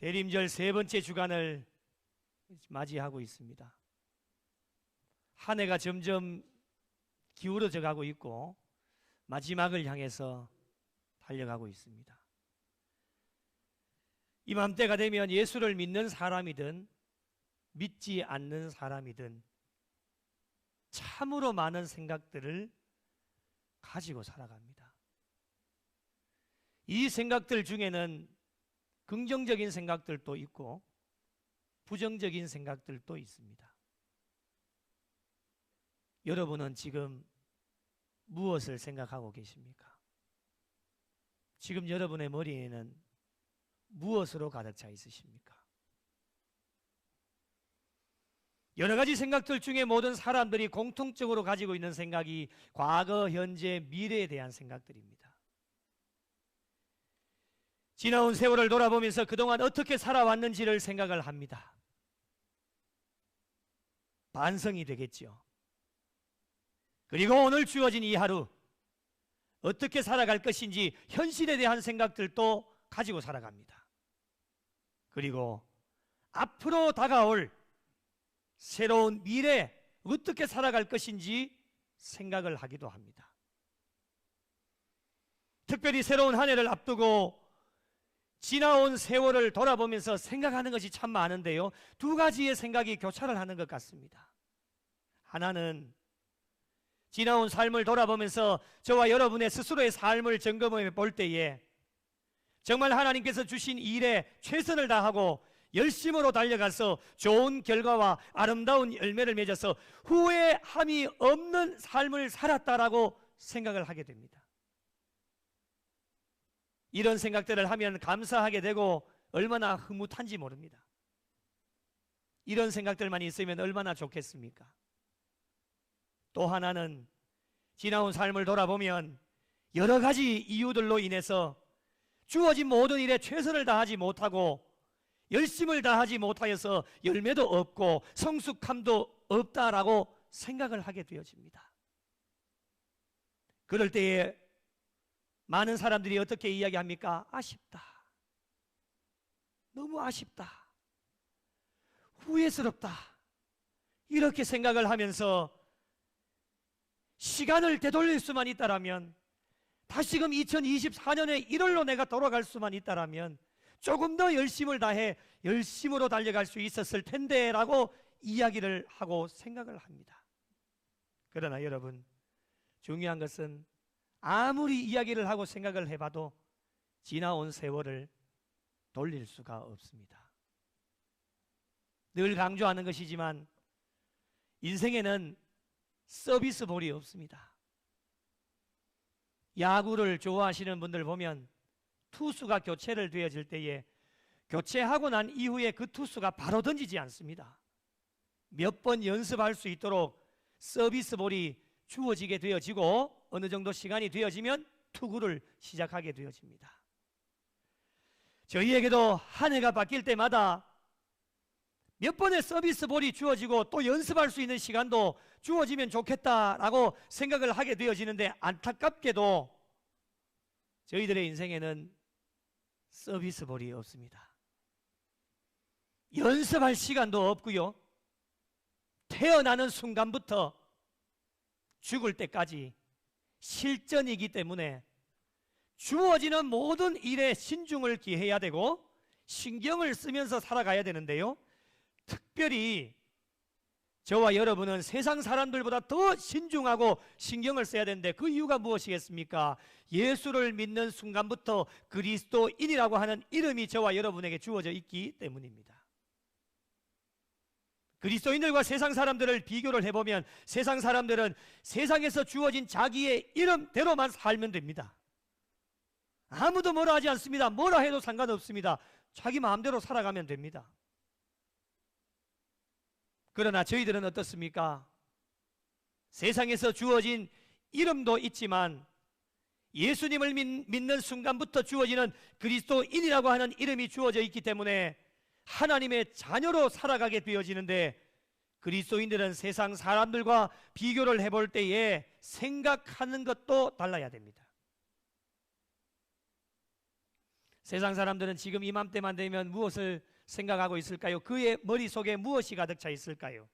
대림절 세 번째 주간을 맞이하고 있습니다. 한 해가 점점 기울어져 가고 있고 마지막을 향해서 달려가고 있습니다. 이맘때가 되면 예수를 믿는 사람이든 믿지 않는 사람이든 참으로 많은 생각들을 가지고 살아갑니다. 이 생각들 중에는 긍정적인 생각들도 있고 부정적인 생각들도 있습니다. 여러분은 지금 무엇을 생각하고 계십니까? 지금 여러분의 머리에는 무엇으로 가득 차 있으십니까? 여러 가지 생각들 중에 모든 사람들이 공통적으로 가지고 있는 생각이 과거, 현재, 미래에 대한 생각들입니다. 지나온 세월을 돌아보면서 그동안 어떻게 살아왔는지를 생각을 합니다. 반성이 되겠죠. 그리고 오늘 주어진 이 하루 어떻게 살아갈 것인지 현실에 대한 생각들도 가지고 살아갑니다. 그리고 앞으로 다가올 새로운 미래 어떻게 살아갈 것인지 생각을 하기도 합니다. 특별히 새로운 한 해를 앞두고 지나온 세월을 돌아보면서 생각하는 것이 참 많은데요, 두 가지의 생각이 교차를 하는 것 같습니다. 하나는 지나온 삶을 돌아보면서 저와 여러분의 스스로의 삶을 점검해 볼 때에 정말 하나님께서 주신 일에 최선을 다하고 열심으로 달려가서 좋은 결과와 아름다운 열매를 맺어서 후회함이 없는 삶을 살았다라고 생각을 하게 됩니다. 이런 생각들을 하면 감사하게 되고 얼마나 흐뭇한지 모릅니다. 이런 생각들만 있으면 얼마나 좋겠습니까? 또 하나는 지나온 삶을 돌아보면 여러 가지 이유들로 인해서 주어진 모든 일에 최선을 다하지 못하고 열심을 다하지 못하여서 열매도 없고 성숙함도 없다라고 생각을 하게 되어집니다. 그럴 때에 많은 사람들이 어떻게 이야기합니까? 아쉽다. 너무 아쉽다. 후회스럽다. 이렇게 생각을 하면서 시간을 되돌릴 수만 있다라면, 다시금 2024년의 1월로 내가 돌아갈 수만 있다라면 조금 더 열심을 다해 열심으로 달려갈 수 있었을 텐데 라고 이야기를 하고 생각을 합니다. 그러나 여러분, 중요한 것은 아무리 이야기를 하고 생각을 해봐도 지나온 세월을 돌릴 수가 없습니다. 늘 강조하는 것이지만 인생에는 서비스볼이 없습니다. 야구를 좋아하시는 분들 보면 투수가 교체를 되어질 때에 교체하고 난 이후에 그 투수가 바로 던지지 않습니다. 몇 번 연습할 수 있도록 서비스볼이 주어지게 되어지고 어느 정도 시간이 되어지면 투구를 시작하게 되어집니다. 저희에게도 한 해가 바뀔 때마다 몇 번의 서비스볼이 주어지고 또 연습할 수 있는 시간도 주어지면 좋겠다라고 생각을 하게 되어지는데, 안타깝게도 저희들의 인생에는 서비스볼이 없습니다. 연습할 시간도 없고요, 태어나는 순간부터 죽을 때까지 실전이기 때문에 주어지는 모든 일에 신중을 기해야 되고 신경을 쓰면서 살아가야 되는데요, 특별히 저와 여러분은 세상 사람들보다 더 신중하고 신경을 써야 되는데 그 이유가 무엇이겠습니까? 예수를 믿는 순간부터 그리스도인이라고 하는 이름이 저와 여러분에게 주어져 있기 때문입니다. 그리스도인들과 세상 사람들을 비교를 해보면 세상 사람들은 세상에서 주어진 자기의 이름대로만 살면 됩니다. 아무도 뭐라 하지 않습니다. 뭐라 해도 상관없습니다. 자기 마음대로 살아가면 됩니다. 그러나 저희들은 어떻습니까? 세상에서 주어진 이름도 있지만 예수님을 믿는 순간부터 주어지는 그리스도인이라고 하는 이름이 주어져 있기 때문에 하나님의 자녀로 살아가게 되어지는데, 그리스도인들은 세상 사람들과 비교를 해볼 때에 생각하는 것도 달라야 됩니다. 세상 사람들은 지금 이맘때만 되면 무엇을 생각하고 있을까요? 그의 머릿속에 무엇이 가득 차 있을까요?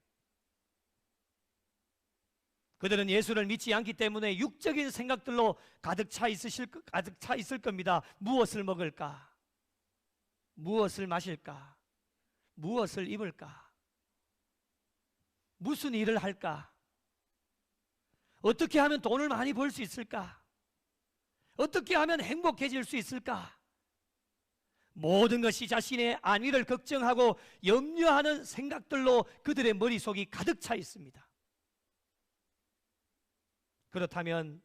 그들은 예수를 믿지 않기 때문에 육적인 생각들로 가득 차 있을 겁니다. 무엇을 먹을까? 무엇을 마실까? 무엇을 입을까? 무슨 일을 할까? 어떻게 하면 돈을 많이 벌 수 있을까? 어떻게 하면 행복해질 수 있을까? 모든 것이 자신의 안위를 걱정하고 염려하는 생각들로 그들의 머릿속이 가득 차 있습니다. 그렇다면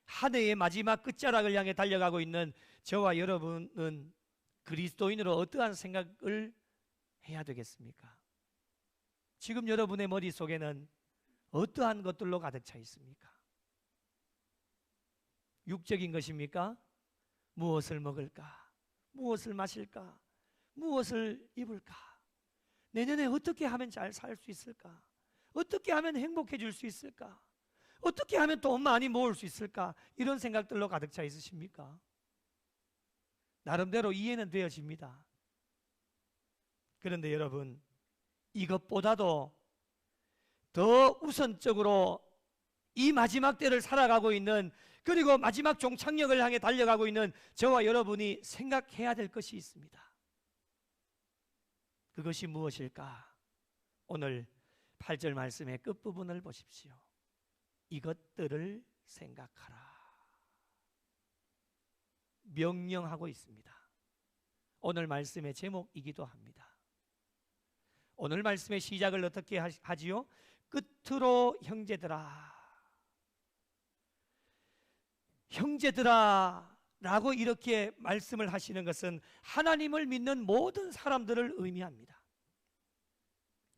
한 해의 마지막 끝자락을 향해 달려가고 있는 저와 여러분은 그리스도인으로 어떠한 생각을 해야 되겠습니까? 지금 여러분의 머릿속에는 어떠한 것들로 가득 차 있습니까? 육적인 것입니까? 무엇을 먹을까? 무엇을 마실까? 무엇을 입을까? 내년에 어떻게 하면 잘 살 수 있을까? 어떻게 하면 행복해질 수 있을까? 어떻게 하면 돈 많이 모을 수 있을까? 이런 생각들로 가득 차 있으십니까? 나름대로 이해는 되어집니다. 그런데 여러분, 이것보다도 더 우선적으로 이 마지막 때를 살아가고 있는, 그리고 마지막 종착역을 향해 달려가고 있는 저와 여러분이 생각해야 될 것이 있습니다. 그것이 무엇일까? 오늘 8절 말씀의 끝부분을 보십시오. 이것들을 생각하라. 명령하고 있습니다. 오늘 말씀의 제목이기도 합니다. 오늘 말씀의 시작을 어떻게 하지요? 끝으로 형제들아, 형제들아 라고 이렇게 말씀을 하시는 것은 하나님을 믿는 모든 사람들을 의미합니다.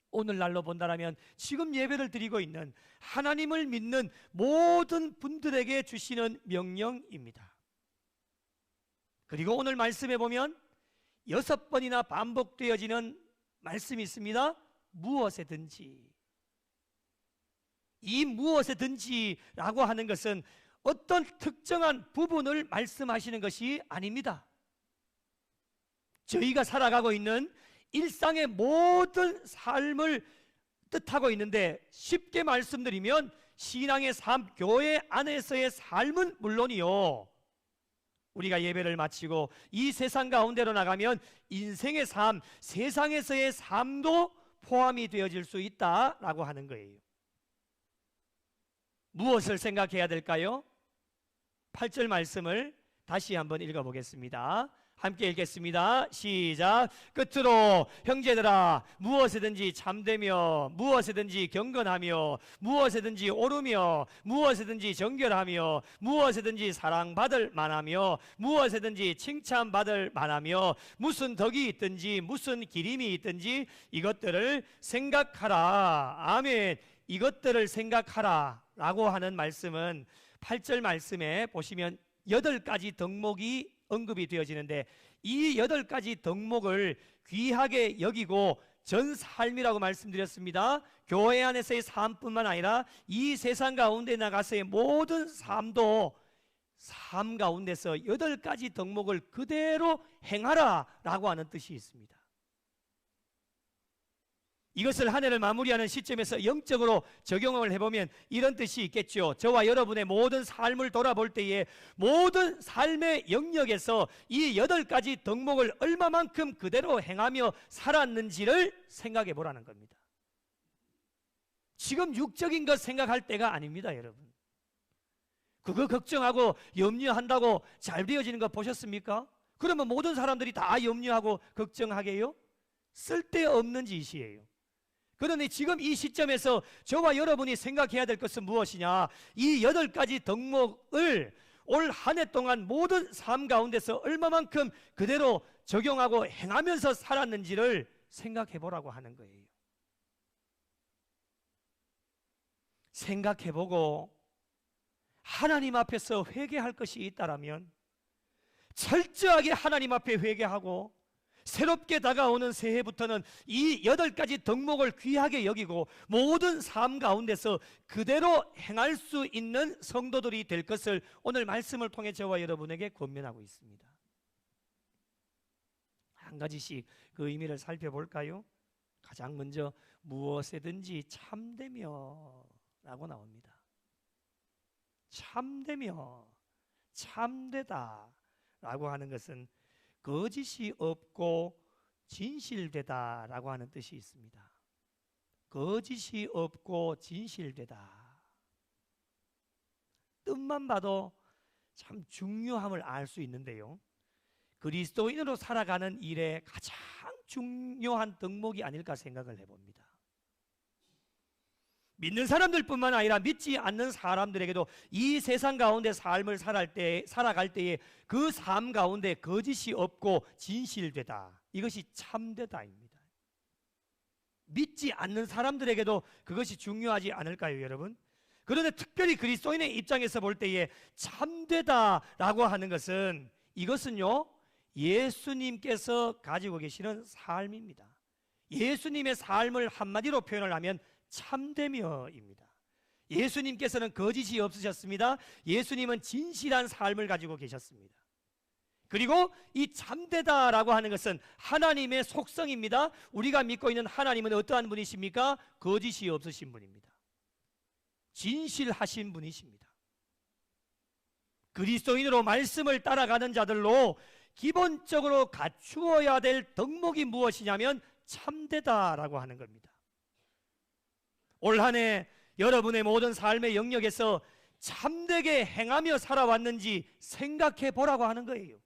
오늘날로 본다면 지금 예배를 드리고 있는 하나님을 믿는 모든 분들에게 주시는 명령입니다. 그리고 오늘 말씀에 보면 6번이나 반복되어지는 말씀이 있습니다. 무엇에든지. 이 무엇에든지라고 하는 것은 어떤 특정한 부분을 말씀하시는 것이 아닙니다. 저희가 살아가고 있는 일상의 모든 삶을 뜻하고 있는데, 쉽게 말씀드리면 신앙의 삶, 교회 안에서의 삶은 물론이요, 우리가 예배를 마치고 이 세상 가운데로 나가면 인생의 삶, 세상에서의 삶도 포함이 되어질 수 있다라고 하는 거예요. 무엇을 생각해야 될까요? 8절 말씀을 다시 한번 읽어보겠습니다. 함께 읽겠습니다. 시작. 끝으로 형제들아, 무엇에든지 참되며 무엇에든지 경건하며 무엇에든지 오르며 무엇에든지 정결하며 무엇에든지 사랑받을 만하며 무엇에든지 칭찬받을 만하며 무슨 덕이 있든지 무슨 기림이 있든지 이것들을 생각하라. 아멘. 이것들을 생각하라 라고 하는 말씀은 8절 말씀에 보시면 8가지 덕목이 언급이 되어지는데, 이 8가지 덕목을 귀하게 여기고 전 삶이라고 말씀드렸습니다. 교회 안에서의 삶뿐만 아니라 이 세상 가운데 나가서의 모든 삶도 삶 가운데서 8가지 덕목을 그대로 행하라 라고 하는 뜻이 있습니다. 이것을 한 해를 마무리하는 시점에서 영적으로 적용을 해보면 이런 뜻이 있겠죠. 저와 여러분의 모든 삶을 돌아볼 때에 모든 삶의 영역에서 이 8가지 덕목을 얼마만큼 그대로 행하며 살았는지를 생각해 보라는 겁니다. 지금 육적인 것 생각할 때가 아닙니다, 여러분. 그거 걱정하고 염려한다고 잘 되어지는 거 보셨습니까? 그러면 모든 사람들이 다 염려하고 걱정하게요? 쓸데없는 짓이에요. 그러니 지금 이 시점에서 저와 여러분이 생각해야 될 것은 무엇이냐? 이 8가지 덕목을 올 한 해 동안 모든 삶 가운데서 얼마만큼 그대로 적용하고 행하면서 살았는지를 생각해 보라고 하는 거예요. 생각해 보고 하나님 앞에서 회개할 것이 있다라면 철저하게 하나님 앞에 회개하고, 새롭게 다가오는 새해부터는 이 8가지 덕목을 귀하게 여기고 모든 삶 가운데서 그대로 행할 수 있는 성도들이 될 것을 오늘 말씀을 통해 저와 여러분에게 권면하고 있습니다. 한 가지씩 그 의미를 살펴볼까요? 가장 먼저 무엇에든지 참되며 라고 나옵니다. 참되며, 참되다 라고 하는 것은 거짓이 없고 진실되다 라고 하는 뜻이 있습니다. 거짓이 없고 진실되다. 뜻만 봐도 참 중요함을 알 수 있는데요, 그리스도인으로 살아가는 일에 가장 중요한 덕목이 아닐까 생각을 해봅니다. 믿는 사람들뿐만 아니라 믿지 않는 사람들에게도 이 세상 가운데 삶을 살아갈 때에 그 삶 가운데 거짓이 없고 진실되다, 이것이 참되다입니다. 믿지 않는 사람들에게도 그것이 중요하지 않을까요, 여러분? 그런데 특별히 그리스도인의 입장에서 볼 때에 참되다라고 하는 것은, 이것은요, 예수님께서 가지고 계시는 삶입니다. 예수님의 삶을 한마디로 표현을 하면 참되며입니다. 예수님께서는 거짓이 없으셨습니다. 예수님은 진실한 삶을 가지고 계셨습니다. 그리고 이 참되다라고 하는 것은 하나님의 속성입니다. 우리가 믿고 있는 하나님은 어떠한 분이십니까? 거짓이 없으신 분입니다. 진실하신 분이십니다. 그리스도인으로 말씀을 따라가는 자들로 기본적으로 갖추어야 될 덕목이 무엇이냐면 참되다라고 하는 겁니다. 올 한 해 여러분의 모든 삶의 영역에서 참되게 행하며 살아왔는지 생각해 보라고 하는 거예요.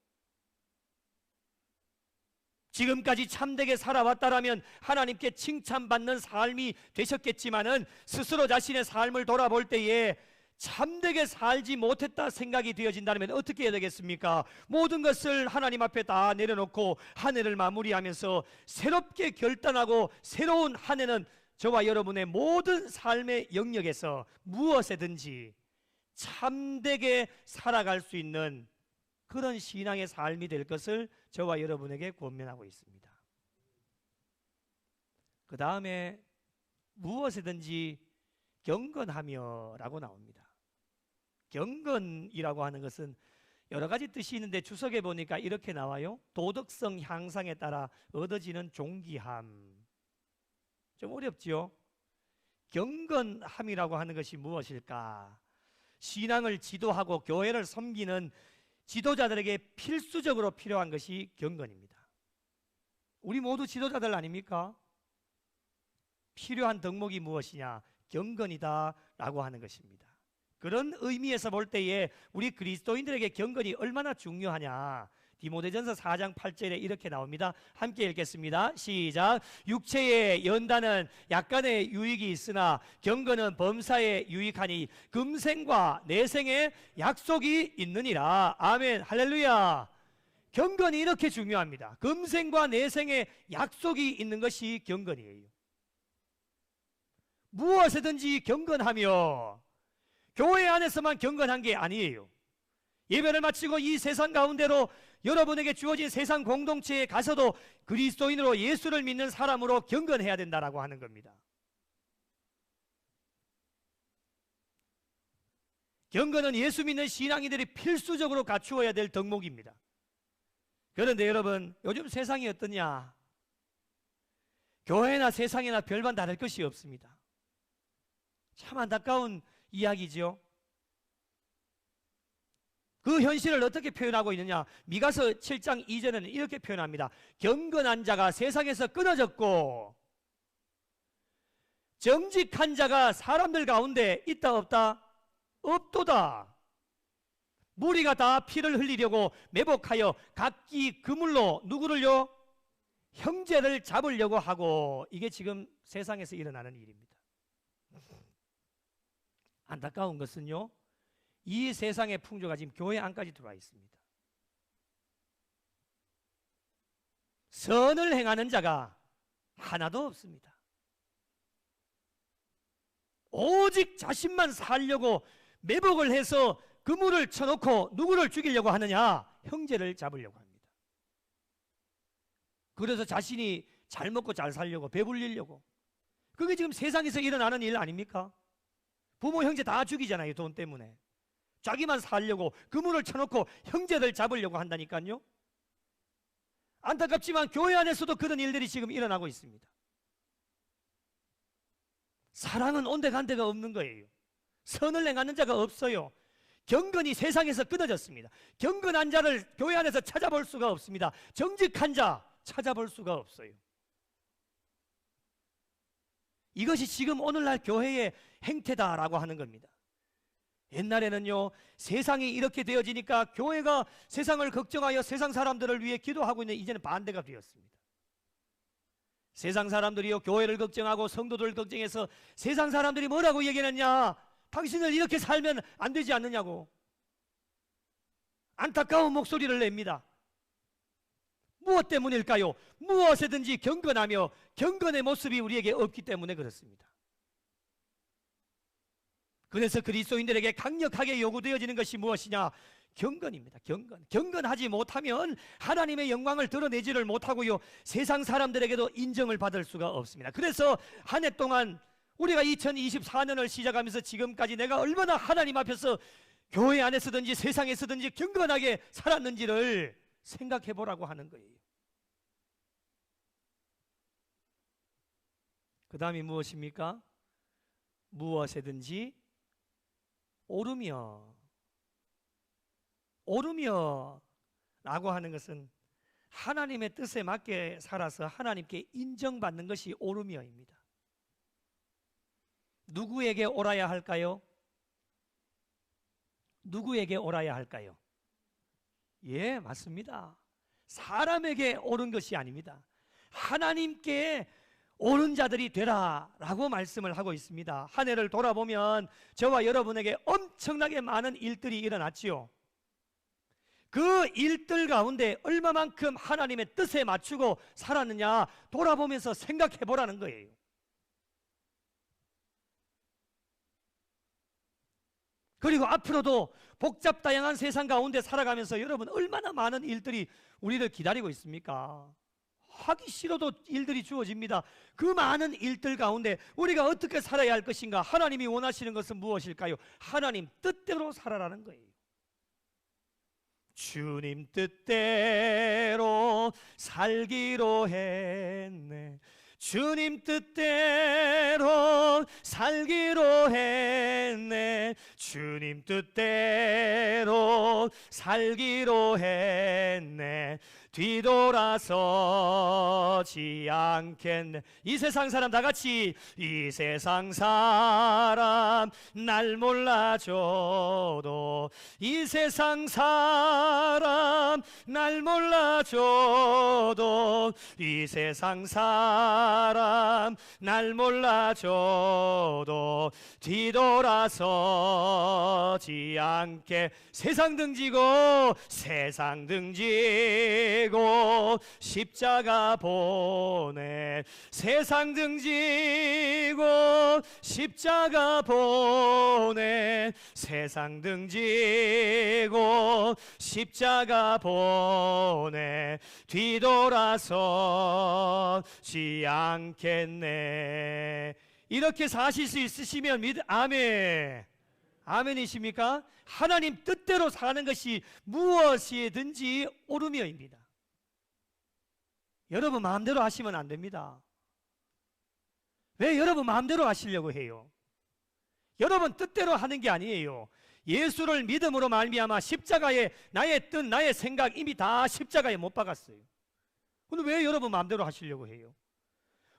지금까지 참되게 살아왔다라면 하나님께 칭찬받는 삶이 되셨겠지만은 스스로 자신의 삶을 돌아볼 때에 참되게 살지 못했다 생각이 되어진다면 어떻게 해야 되겠습니까? 모든 것을 하나님 앞에 다 내려놓고 한 해를 마무리하면서 새롭게 결단하고 새로운 한 해는 저와 여러분의 모든 삶의 영역에서 무엇에든지 참되게 살아갈 수 있는 그런 신앙의 삶이 될 것을 저와 여러분에게 권면하고 있습니다. 그 다음에 무엇이든지 경건하며 라고 나옵니다. 경건이라고 하는 것은 여러 가지 뜻이 있는데 주석에 보니까 이렇게 나와요. 도덕성 향상에 따라 얻어지는 존귀함. 좀 어렵지요? 경건함이라고 하는 것이 무엇일까? 신앙을 지도하고 교회를 섬기는 지도자들에게 필수적으로 필요한 것이 경건입니다. 우리 모두 지도자들 아닙니까? 필요한 덕목이 무엇이냐? 경건이다 라고 하는 것입니다. 그런 의미에서 볼 때에 우리 그리스도인들에게 경건이 얼마나 중요하냐? 디모데전서 4장 8절에 이렇게 나옵니다. 함께 읽겠습니다. 시작. 육체의 연단은 약간의 유익이 있으나 경건은 범사에 유익하니 금생과 내생에 약속이 있느니라. 아멘. 할렐루야. 경건이 이렇게 중요합니다. 금생과 내생에 약속이 있는 것이 경건이에요. 무엇이든지 경건하며, 교회 안에서만 경건한 게 아니에요. 예배를 마치고 이 세상 가운데로 여러분에게 주어진 세상 공동체에 가서도 그리스도인으로 예수를 믿는 사람으로 경건해야 된다라고 하는 겁니다. 경건은 예수 믿는 신앙인들이 필수적으로 갖추어야 될 덕목입니다. 그런데 여러분, 요즘 세상이 어떠냐? 교회나 세상이나 별반 다를 것이 없습니다. 참 안타까운 이야기죠. 그 현실을 어떻게 표현하고 있느냐? 미가서 7장 2절에는 이렇게 표현합니다. 경건한 자가 세상에서 끊어졌고 정직한 자가 사람들 가운데 있다 없다? 없도다. 무리가 다 피를 흘리려고 매복하여 각기 그물로 누구를요? 형제를 잡으려고 하고, 이게 지금 세상에서 일어나는 일입니다. 안타까운 것은요, 이 세상의 풍조가 지금 교회 안까지 들어와 있습니다. 선을 행하는 자가 하나도 없습니다. 오직 자신만 살려고 매복을 해서 그물을 쳐놓고 누구를 죽이려고 하느냐? 형제를 잡으려고 합니다. 그래서 자신이 잘 먹고 잘 살려고, 배불리려고. 그게 지금 세상에서 일어나는 일 아닙니까? 부모 형제 다 죽이잖아요, 돈 때문에. 자기만 살려고 그물을 쳐놓고 형제들 잡으려고 한다니까요. 안타깝지만 교회 안에서도 그런 일들이 지금 일어나고 있습니다. 사랑은 온데간데가 없는 거예요. 선을 행하는 자가 없어요. 경건이 세상에서 끊어졌습니다. 경건한 자를 교회 안에서 찾아볼 수가 없습니다. 정직한 자 찾아볼 수가 없어요. 이것이 지금 오늘날 교회의 행태다라고 하는 겁니다. 옛날에는요, 세상이 이렇게 되어지니까 교회가 세상을 걱정하여 세상 사람들을 위해 기도하고 있는, 이제는 반대가 되었습니다. 세상 사람들이요, 교회를 걱정하고 성도들을 걱정해서 세상 사람들이 뭐라고 얘기하느냐, 당신을 이렇게 살면 안 되지 않느냐고 안타까운 목소리를 냅니다. 무엇 때문일까요? 무엇에든지 경건하며 경건의 모습이 우리에게 없기 때문에 그렇습니다. 그래서 그리스도인들에게 강력하게 요구되어지는 것이 무엇이냐? 경건입니다. 경건하지 못하면 하나님의 영광을 드러내지를 못하고요, 세상 사람들에게도 인정을 받을 수가 없습니다. 그래서 한 해 동안 우리가 2024년을 시작하면서 지금까지 내가 얼마나 하나님 앞에서 교회 안에서든지 세상에서든지 경건하게 살았는지를 생각해 보라고 하는 거예요. 그 다음이 무엇입니까? 무엇에든지 오르며 라고 하는 것은 하나님의 뜻에 맞게 살아서 하나님께 인정받는 것이 오르며입니다. 누구에게 옳아야 할까요? 누구에게 옳아야 할까요? 예, 맞습니다. 사람에게 옳은 것이 아닙니다. 하나님께 옳은 자들이 되라라고 말씀을 하고 있습니다. 한 해를 돌아보면 저와 여러분에게 엄청나게 많은 일들이 일어났지요. 그 일들 가운데 얼마만큼 하나님의 뜻에 맞추고 살았느냐 돌아보면서 생각해 보라는 거예요. 그리고 앞으로도 복잡 다양한 세상 가운데 살아가면서 여러분 얼마나 많은 일들이 우리를 기다리고 있습니까? 하기 싫어도 일들이 주어집니다. 그 많은 일들 가운데 우리가 어떻게 살아야 할 것인가? 하나님이 원하시는 것은 무엇일까요? 하나님 뜻대로 살아라는 거예요. 주님 뜻대로 살기로 했네. 주님 뜻대로 살기로 했네. 주님 뜻대로 살기로 했네. 뒤돌아서지 않겠네. 이 세상 사람 다 같이, 이 세상 사람 날 몰라줘도, 이 세상 사람 날 몰라줘도, 이 세상 사람 날 몰라줘도 뒤돌아서지 않게. 세상 등지고 세상 등지고 십자가 보내. 세상 등지고 십자가 보내. 세상 등지고 십자가 보내. 뒤돌아서지 않겠네. 이렇게 사실 수 있으시면 아멘. 아멘이십니까? 하나님 뜻대로 사는 것이 무엇이든지 오르며입니다. 여러분 마음대로 하시면 안 됩니다. 왜 여러분 마음대로 하시려고 해요? 여러분 뜻대로 하는 게 아니에요. 예수를 믿음으로 말미암아 십자가에 나의 뜻, 나의 생각 이미 다 십자가에 못 박았어요. 근데 왜 여러분 마음대로 하시려고 해요?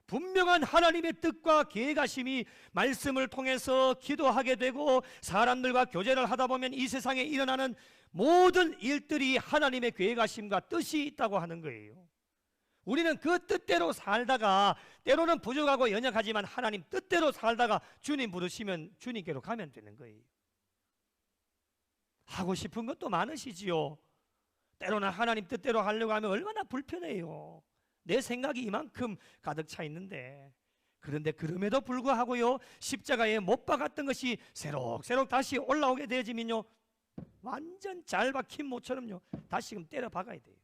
분명한 하나님의 뜻과 계획하심이 말씀을 통해서 기도하게 되고 사람들과 교제를 하다 보면 이 세상에 일어나는 모든 일들이 하나님의 계획하심과 뜻이 있다고 하는 거예요. 우리는 그 뜻대로 살다가 때로는 부족하고 연약하지만 하나님 뜻대로 살다가 주님 부르시면 주님께로 가면 되는 거예요. 하고 싶은 것도 많으시지요. 때로는 하나님 뜻대로 하려고 하면 얼마나 불편해요. 내 생각이 이만큼 가득 차 있는데. 그런데 그럼에도 불구하고요, 십자가에 못 박았던 것이 새록새록 다시 올라오게 되어지면요, 완전 잘 박힌 모처럼요 다시금 때려 박아야 돼요.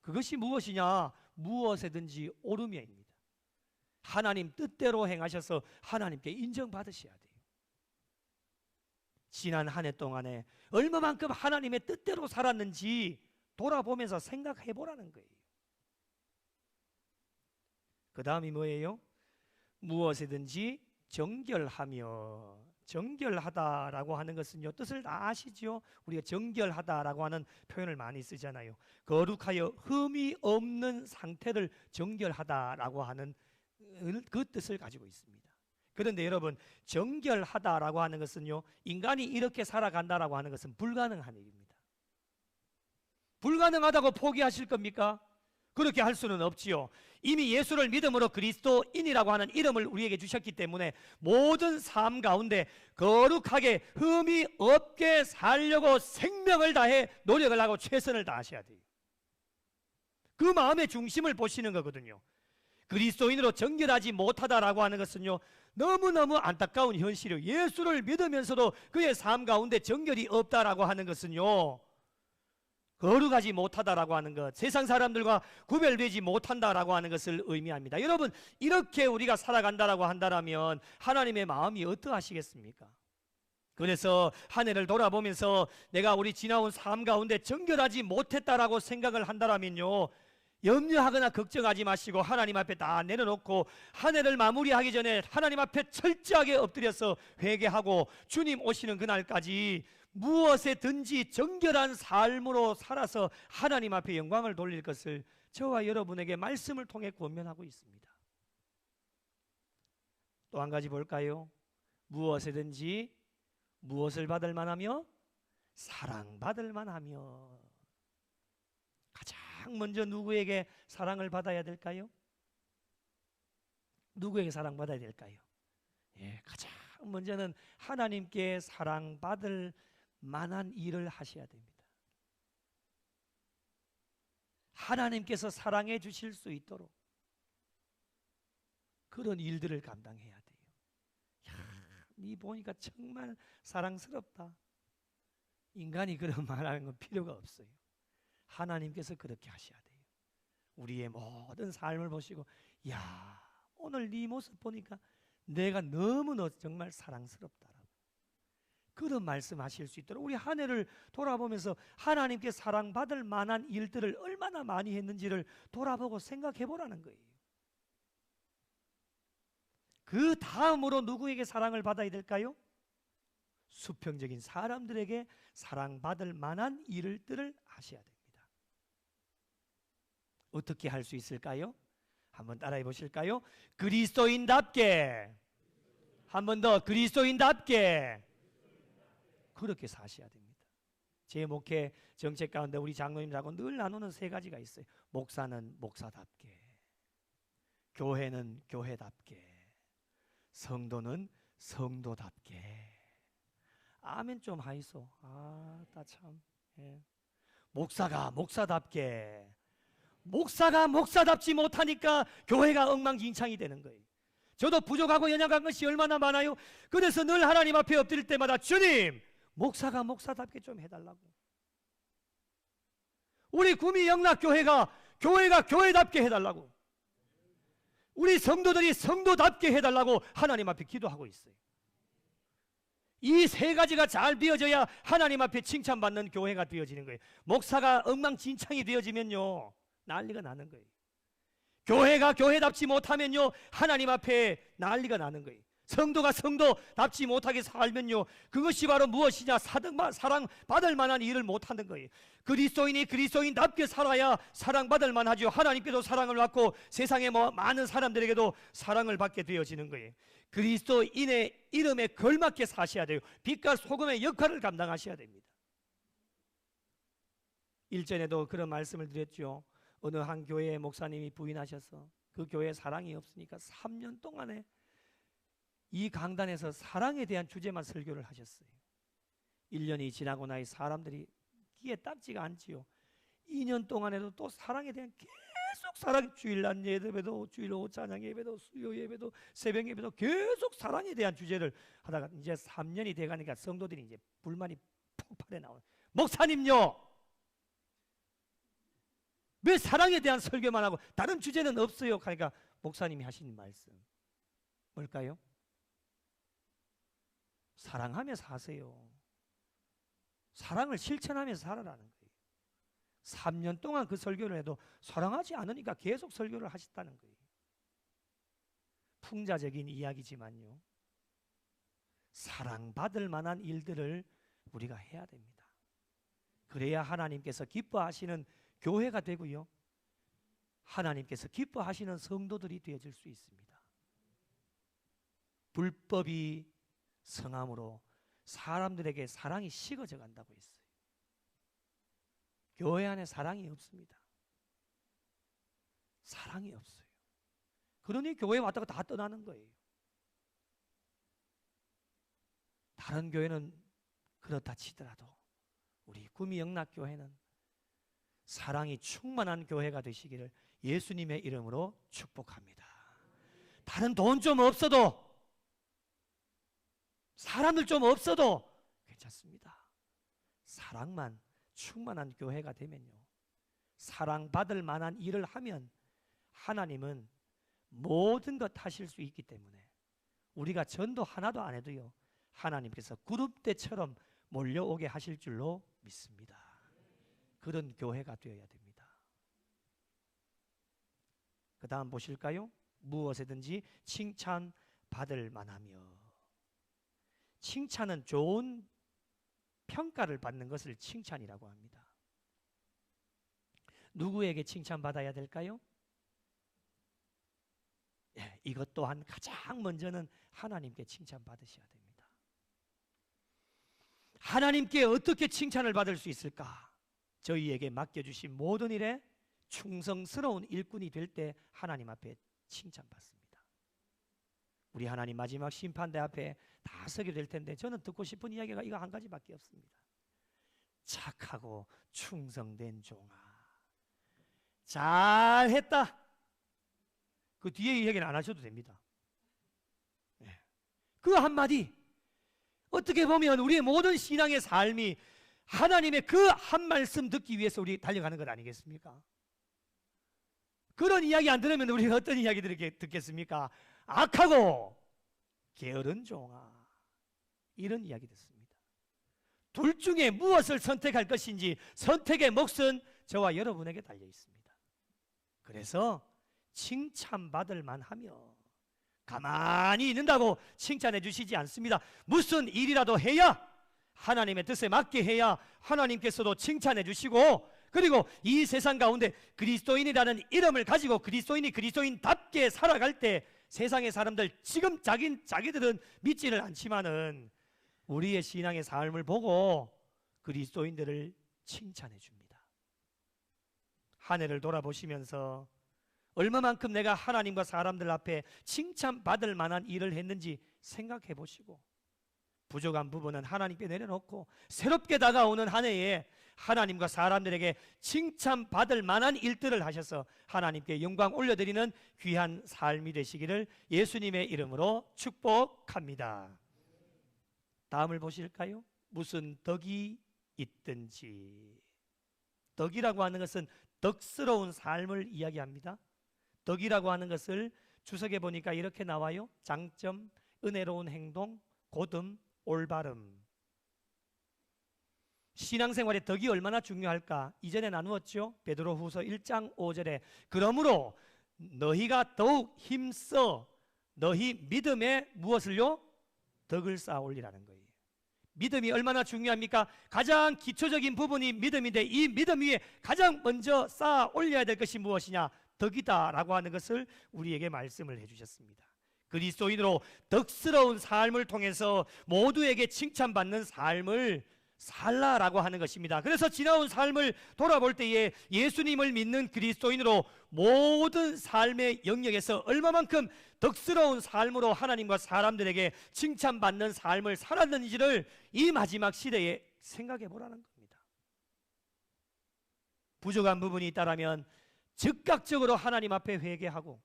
그것이 무엇이냐? 무엇에든지 오르며입니다. 하나님 뜻대로 행하셔서 하나님께 인정받으셔야 돼요. 지난 한 해 동안에 얼마만큼 하나님의 뜻대로 살았는지 돌아보면서 생각해 보라는 거예요. 그 다음이 뭐예요? 무엇이든지 정결하며. 정결하다라고 하는 것은요, 뜻을 다 아시죠? 우리가 정결하다라고 하는 표현을 많이 쓰잖아요. 거룩하여 흠이 없는 상태를 정결하다라고 하는 그 뜻을 가지고 있습니다. 그런데 여러분, 정결하다라고 하는 것은요, 인간이 이렇게 살아간다라고 하는 것은 불가능한 일입니다. 불가능하다고 포기하실 겁니까? 그렇게 할 수는 없지요. 이미 예수를 믿음으로 그리스도인이라고 하는 이름을 우리에게 주셨기 때문에 모든 삶 가운데 거룩하게 흠이 없게 살려고 생명을 다해 노력을 하고 최선을 다하셔야 돼요. 그 마음의 중심을 보시는 거거든요. 그리스도인으로 정결하지 못하다라고 하는 것은요, 너무너무 안타까운 현실이에요. 예수를 믿으면서도 그의 삶 가운데 정결이 없다라고 하는 것은요, 거룩하지 못하다라고 하는 것, 세상 사람들과 구별되지 못한다라고 하는 것을 의미합니다. 여러분, 이렇게 우리가 살아간다라고 한다면 하나님의 마음이 어떠하시겠습니까? 그래서 한 해를 돌아보면서 내가 우리 지나온 삶 가운데 정결하지 못했다라고 생각을 한다면요, 염려하거나 걱정하지 마시고 하나님 앞에 다 내려놓고 한 해를 마무리하기 전에 하나님 앞에 철저하게 엎드려서 회개하고 주님 오시는 그날까지 무엇에든지 정결한 삶으로 살아서 하나님 앞에 영광을 돌릴 것을 저와 여러분에게 말씀을 통해 권면하고 있습니다. 또 한 가지 볼까요? 무엇에든지 무엇을 받을 만하며 사랑받을 만하며. 가장 먼저 누구에게 사랑을 받아야 될까요? 누구에게 사랑받아야 될까요? 가장 먼저는 하나님께 사랑받을 만한 일을 하셔야 됩니다. 하나님께서 사랑해 주실 수 있도록 그런 일들을 감당해야 돼요. 네 보니까 정말 사랑스럽다. 인간이 그런 말하는 건 필요가 없어요. 하나님께서 그렇게 하셔야 돼요. 우리의 모든 삶을 보시고, 야, 오늘 네 모습 보니까 내가 너무 너 정말 사랑스럽다라고 그런 말씀하실 수 있도록 우리 한 해를 돌아보면서 하나님께 사랑받을 만한 일들을 얼마나 많이 했는지를 돌아보고 생각해 보라는 거예요. 그 다음으로 누구에게 사랑을 받아야 될까요? 수평적인 사람들에게 사랑받을 만한 일들을 하셔야 됩니다. 어떻게 할 수 있을까요? 한번 따라해 보실까요? 그리스도인답게, 한 번 더, 그리스도인답게 그렇게 사셔야 됩니다. 제 목회 정책 가운데 우리 장로님들하고 늘 나누는 세 가지가 있어요. 목사는 목사답게, 교회는 교회답게, 성도는 성도답게. 아멘 좀 하이소. 나 참. 목사가 목사답게. 목사가 목사답지 못하니까 교회가 엉망진창이 되는 거예요. 저도 부족하고 연약한 것이 얼마나 많아요. 그래서 늘 하나님 앞에 엎드릴 때마다 주님, 목사가 목사답게 좀 해달라고. 우리 구미 영락교회가 교회답게 해달라고. 우리 성도들이 성도답게 해달라고 하나님 앞에 기도하고 있어요. 이 세 가지가 잘 되어져야 하나님 앞에 칭찬받는 교회가 되어지는 거예요. 목사가 엉망진창이 되어지면요, 난리가 나는 거예요. 교회가 교회답지 못하면요, 하나님 앞에 난리가 나는 거예요. 성도가 성도답지 못하게 살면요, 그것이 바로 무엇이냐? 사랑받을 만한 일을 못하는 거예요. 그리스도인이 그리스도인답게 살아야 사랑받을 만하죠. 하나님께도 사랑을 받고 세상의 많은 사람들에게도 사랑을 받게 되어지는 거예요. 그리스도인의 이름에 걸맞게 사셔야 돼요. 빛과 소금의 역할을 감당하셔야 됩니다. 일전에도 그런 말씀을 드렸죠. 어느 한 교회의 목사님이 부인하셔서 그 교회에 사랑이 없으니까 3년 동안에 이 강단에서 사랑에 대한 주제만 설교를 하셨어요. 1년이 지나고 나니 사람들이 귀에 딱지가 않지요. 2년 동안에도 또 사랑에 대한 계속 사랑, 주일날 예배도, 주일 오후 찬양 예배도, 수요 예배도, 새벽 예배도 계속 사랑에 대한 주제를 하다가 이제 3년이 돼가니까 성도들이 이제 불만이 폭발해 나와요. 목사님요, 왜 사랑에 대한 설교만 하고 다른 주제는 없어요? 그러니까 목사님이 하신 말씀 뭘까요? 사랑하며 사세요. 사랑을 실천하면서 살아라는 거예요. 3년 동안 그 설교를 해도 사랑하지 않으니까 계속 설교를 하셨다는 거예요. 풍자적인 이야기지만요, 사랑받을 만한 일들을 우리가 해야 됩니다. 그래야 하나님께서 기뻐하시는 교회가 되고요, 하나님께서 기뻐하시는 성도들이 되어질 수 있습니다. 불법이 성함으로 사람들에게 사랑이 식어져 간다고 했어요. 교회 안에 사랑이 없습니다. 사랑이 없어요. 그러니 교회 왔다가 다 떠나는 거예요. 다른 교회는 그렇다 치더라도 우리 구미영락교회는 사랑이 충만한 교회가 되시기를 예수님의 이름으로 축복합니다. 다른 돈 좀 없어도, 사람들 좀 없어도 괜찮습니다. 사랑만 충만한 교회가 되면요, 사랑받을 만한 일을 하면 하나님은 모든 것 하실 수 있기 때문에 우리가 전도 하나도 안 해도요, 하나님께서 구름대처럼 몰려오게 하실 줄로 믿습니다. 그런 교회가 되어야 됩니다. 그 다음 보실까요? 무엇에든지 칭찬받을 만하며. 칭찬은 좋은 평가를 받는 것을 칭찬이라고 합니다. 누구에게 칭찬받아야 될까요? 이것 또한 가장 먼저는 하나님께 칭찬받으셔야 됩니다. 하나님께 어떻게 칭찬을 받을 수 있을까? 저희에게 맡겨주신 모든 일에 충성스러운 일꾼이 될 때 하나님 앞에 칭찬받습니다. 우리 하나님 마지막 심판대 앞에 다 서게 될 텐데 저는 듣고 싶은 이야기가 이거 한 가지밖에 없습니다. 착하고 충성된 종아, 잘했다. 그 뒤에 이야기는 안 하셔도 됩니다. 그 한마디, 어떻게 보면 우리의 모든 신앙의 삶이 하나님의 그 한 말씀 듣기 위해서 우리 달려가는 것 아니겠습니까? 그런 이야기 안 들으면 우리가 어떤 이야기들을 듣겠습니까? 악하고 게으른 종아, 이런 이야기 듣습니다. 둘 중에 무엇을 선택할 것인지 선택의 몫은 저와 여러분에게 달려 있습니다. 그래서 칭찬받을 만하며 가만히 있는다고 칭찬해 주시지 않습니다. 무슨 일이라도 해야, 하나님의 뜻에 맞게 해야 하나님께서도 칭찬해 주시고, 그리고 이 세상 가운데 그리스도인이라는 이름을 가지고 그리스도인이 그리스도인답게 살아갈 때 세상의 사람들, 지금 자기들은 믿지를 않지만은 우리의 신앙의 삶을 보고 그리스도인들을 칭찬해 줍니다. 한 해를 돌아보시면서 얼마만큼 내가 하나님과 사람들 앞에 칭찬받을 만한 일을 했는지 생각해 보시고, 부족한 부분은 하나님께 내려놓고 새롭게 다가오는 한 해에 하나님과 사람들에게 칭찬받을 만한 일들을 하셔서 하나님께 영광 올려드리는 귀한 삶이 되시기를 예수님의 이름으로 축복합니다. 다음을 보실까요? 무슨 덕이 있든지. 덕이라고 하는 것은 덕스러운 삶을 이야기합니다. 덕이라고 하는 것을 주석에 보니까 이렇게 나와요. 장점, 은혜로운 행동, 고듬, 올바름. 신앙생활에 덕이 얼마나 중요할까? 이전에 나누었죠. 베드로후서 1장 5절에 그러므로 너희가 더욱 힘써 너희 믿음에 무엇을요? 덕을 쌓아 올리라는 거예요. 믿음이 얼마나 중요합니까? 가장 기초적인 부분이 믿음인데 이 믿음 위에 가장 먼저 쌓아 올려야 될 것이 무엇이냐? 덕이다라고 하는 것을 우리에게 말씀을 해주셨습니다. 그리스도인으로 덕스러운 삶을 통해서 모두에게 칭찬받는 삶을 살라라고 하는 것입니다. 그래서 지나온 삶을 돌아볼 때에 예수님을 믿는 그리스도인으로 모든 삶의 영역에서 얼마만큼 덕스러운 삶으로 하나님과 사람들에게 칭찬받는 삶을 살았는지를 이 마지막 시대에 생각해 보라는 겁니다. 부족한 부분이 있다라면 즉각적으로 하나님 앞에 회개하고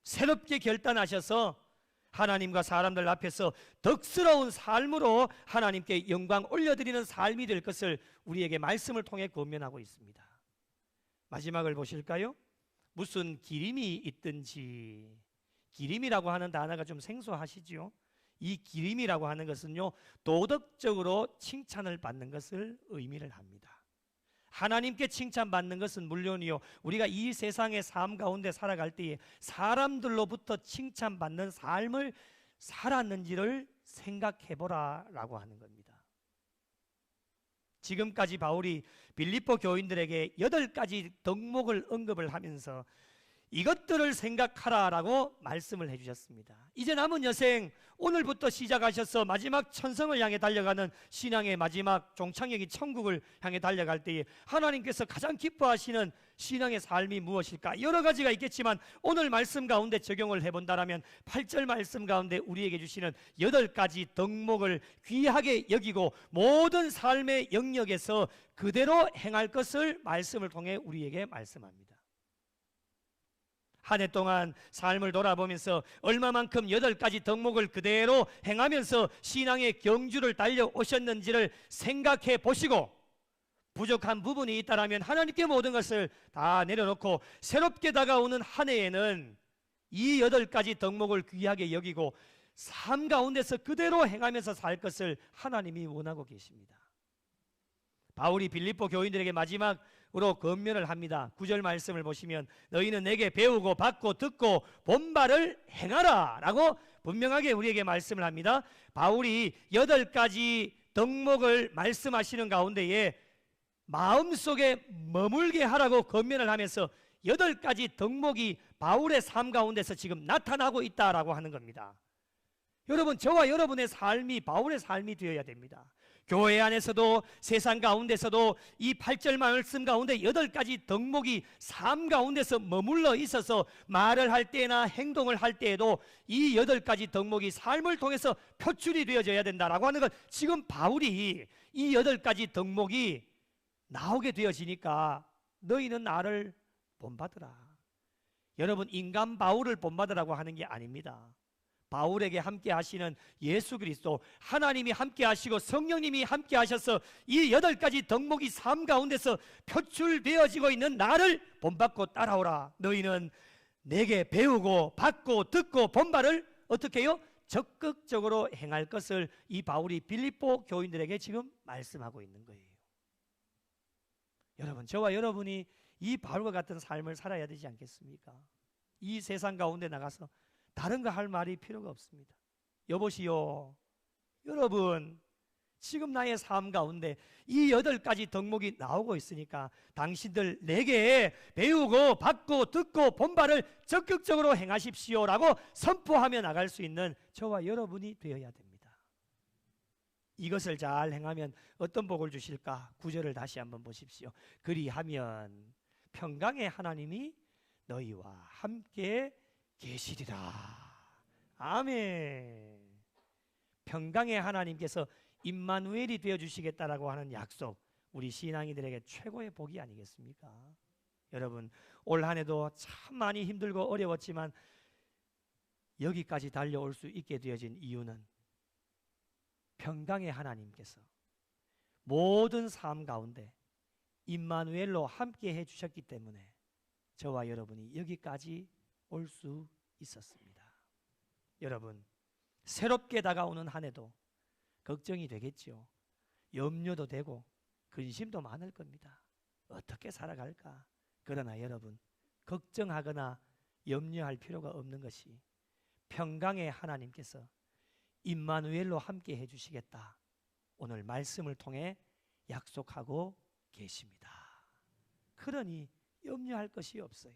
새롭게 결단하셔서 하나님과 사람들 앞에서 덕스러운 삶으로 하나님께 영광 올려드리는 삶이 될 것을 우리에게 말씀을 통해 권면하고 있습니다. 마지막을 보실까요? 무슨 기림이 있든지. 기림이라고 하는 단어가 좀 생소하시죠? 이 기림이라고 하는 것은요, 도덕적으로 칭찬을 받는 것을 의미를 합니다. 하나님께 칭찬받는 것은 물론이요, 우리가 이 세상의 삶 가운데 살아갈 때에 사람들로부터 칭찬받는 삶을 살았는지를 생각해보라 라고 하는 겁니다. 지금까지 바울이 빌립보 교인들에게 8가지 덕목을 언급을 하면서 이것들을 생각하라라고 말씀을 해주셨습니다. 이제 남은 여생, 오늘부터 시작하셔서 마지막 천성을 향해 달려가는 신앙의 마지막 종착역인 천국을 향해 달려갈 때에 하나님께서 가장 기뻐하시는 신앙의 삶이 무엇일까? 여러 가지가 있겠지만 오늘 말씀 가운데 적용을 해본다면 8절 말씀 가운데 우리에게 주시는 8가지 덕목을 귀하게 여기고 모든 삶의 영역에서 그대로 행할 것을 말씀을 통해 우리에게 말씀합니다. 한 해 동안 삶을 돌아보면서 얼마만큼 8가지 덕목을 그대로 행하면서 신앙의 경주를 달려오셨는지를 생각해 보시고, 부족한 부분이 있다면 하나님께 모든 것을 다 내려놓고 새롭게 다가오는 한 해에는 이 8가지 덕목을 귀하게 여기고 삶 가운데서 그대로 행하면서 살 것을 하나님이 원하고 계십니다. 바울이 빌립보 교인들에게 마지막으로 권면을 합니다. 9절 말씀을 보시면 너희는 내게 배우고 받고 듣고 본바를 행하라 라고 분명하게 우리에게 말씀을 합니다. 바울이 8가지 덕목을 말씀하시는 가운데에 마음속에 머물게 하라고 권면을 하면서 8가지 덕목이 바울의 삶 가운데서 지금 나타나고 있다라고 하는 겁니다. 여러분, 저와 여러분의 삶이 바울의 삶이 되어야 됩니다. 교회 안에서도 세상 가운데서도 이 8절 말씀 가운데 8가지 덕목이 삶 가운데서 머물러 있어서 말을 할 때나 행동을 할 때에도 이 8가지 덕목이 삶을 통해서 표출이 되어져야 된다라고 하는 것, 지금 바울이 이 8가지 덕목이 나오게 되어지니까 너희는 나를 본받으라. 여러분, 인간 바울을 본받으라고 하는 게 아닙니다. 바울에게 함께 하시는 예수 그리스도, 하나님이 함께 하시고 성령님이 함께 하셔서 이 8가지 덕목이 삶 가운데서 표출되어지고 있는 나를 본받고 따라오라. 너희는 내게 배우고 받고 듣고 본바를 어떻게 해요? 적극적으로 행할 것을 이 바울이 빌립보 교인들에게 지금 말씀하고 있는 거예요. 여러분, 저와 여러분이 이 바울과 같은 삶을 살아야 되지 않겠습니까? 이 세상 가운데 나가서 다른 거 할 말이 필요가 없습니다. 여보시오, 여러분, 지금 나의 삶 가운데 이 8가지 덕목이 나오고 있으니까 당신들 내게 배우고 받고 듣고 본바를 적극적으로 행하십시오라고 선포하며 나갈 수 있는 저와 여러분이 되어야 됩니다. 이것을 잘 행하면 어떤 복을 주실까? 9절을 다시 한번 보십시오. 그리하면 평강의 하나님이 너희와 함께 계시리라. 아멘. 평강의 하나님께서 임마누엘이 되어주시겠다라고 하는 약속, 우리 신앙인들에게 최고의 복이 아니겠습니까? 여러분, 올 한 해도 참 많이 힘들고 어려웠지만 여기까지 달려올 수 있게 되어진 이유는 평강의 하나님께서 모든 삶 가운데 임마누엘로 함께 해주셨기 때문에 저와 여러분이 여기까지 올 수 있었습니다. 여러분, 새롭게 다가오는 한 해도 걱정이 되겠죠. 염려도 되고 근심도 많을 겁니다. 어떻게 살아갈까? 그러나 여러분, 걱정하거나 염려할 필요가 없는 것이 평강의 하나님께서 임마누엘로 함께 해주시겠다, 오늘 말씀을 통해 약속하고 계십니다. 그러니 염려할 것이 없어요.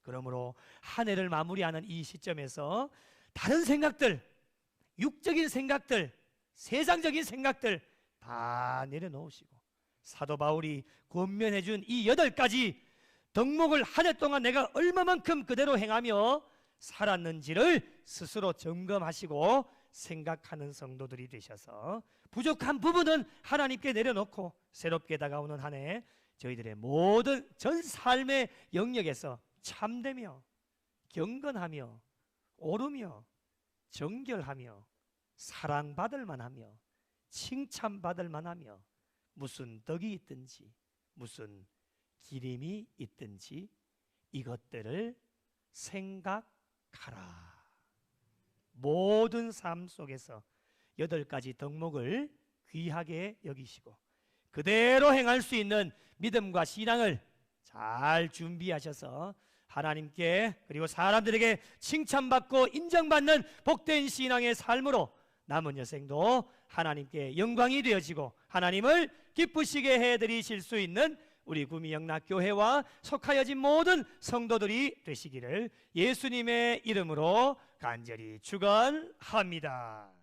그러므로 한 해를 마무리하는 이 시점에서 다른 생각들, 육적인 생각들, 세상적인 생각들 다 내려놓으시고 사도 바울이 권면해 준 이 8가지 덕목을 한 해 동안 내가 얼마만큼 그대로 행하며 살았는지를 스스로 점검하시고 생각하는 성도들이 되셔서 부족한 부분은 하나님께 내려놓고 새롭게 다가오는 한 해 저희들의 모든 전 삶의 영역에서 참되며 경건하며 오르며 정결하며 사랑받을 만하며 칭찬받을 만하며 무슨 덕이 있든지 무슨 기림이 있든지 이것들을 생각하라. 모든 삶 속에서 8가지 덕목을 귀하게 여기시고 그대로 행할 수 있는 믿음과 신앙을 잘 준비하셔서 하나님께 그리고 사람들에게 칭찬받고 인정받는 복된 신앙의 삶으로 남은 여생도 하나님께 영광이 되어지고 하나님을 기쁘시게 해드리실 수 있는 우리 구미영락교회와 속하여진 모든 성도들이 되시기를 예수님의 이름으로 간절히 축원합니다.